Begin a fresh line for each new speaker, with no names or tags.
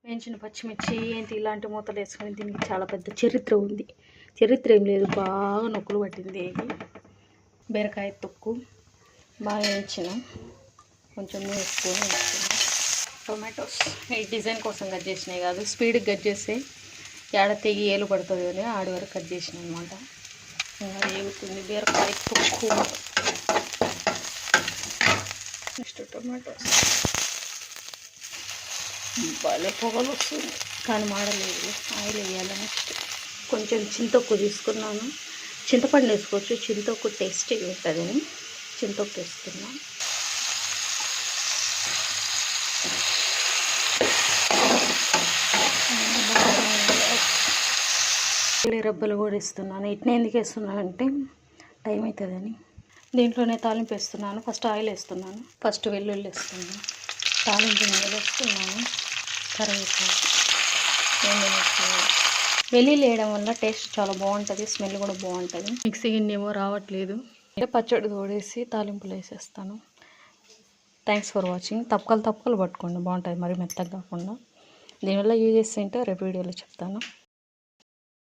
వేయించిన పచ్చిమిర్చి ఏంటి ఇలాంటి మూతలు వేసుకొని దీనికి చాలా పెద్ద చరిత్ర ఉంది. చరిత్ర ఏం లేదు, బాగా నొక్కులు పట్టింది. బీరకాయ తొక్కు బాగా వేయించిన, కొంచెం వేసుకొని వేసుకున్నాం. టొమాటోస్ ఈ డిజైన్ కోసం కట్ చేసినాయి కాదు, స్పీడ్కి కట్ చేస్తే ఏడ తెగి ఏలు పడుతుంది అని ఆడి వరకు కట్ చేసిన అనమాట. వేగుతుంది బీరకాయ తొక్కు. Next tomatoes. భలే పొగలు వస్తుంది కానీ మాడలేదు, ఆయిల్ వేయాలి. నెక్స్ట్ కొంచెం చింతొక్కు తీసుకున్నాను. చింతపండు వేసుకోవచ్చు, చింతొక్కు టేస్టీగా ఉంటుందని చింతొక్కు వేస్తున్నాను. రబ్బలు కూడా వేస్తున్నాను. ఇట్నే ఎందుకు వేస్తున్నాను అంటే టైం అవుతుందని. దీంట్లోనే తాలింపు వేస్తున్నాను. ఫస్ట్ ఆయిల్ వేస్తున్నాను, ఫస్ట్ వెల్లుల్లి వేస్తున్నాను, తాలింపు మీద వేస్తున్నాను, కరివేపాకు. వెల్లుల్లి వేయడం వల్ల టేస్ట్ చాలా బాగుంటుంది, స్మెల్ కూడా బాగుంటుంది. మిక్సీ గిన్నె ఏమో రావట్లేదు, పచ్చడి తోడేసి తాలింపులు వేసేస్తాను. Thanks for watching. తప్పకలు పట్టుకోండి, బాగుంటుంది, మరి మెత్తగా కాకుండా. దీనివల్ల యూజ్ చేస్తుంటే రేపు వీడియోలో చెప్తాను.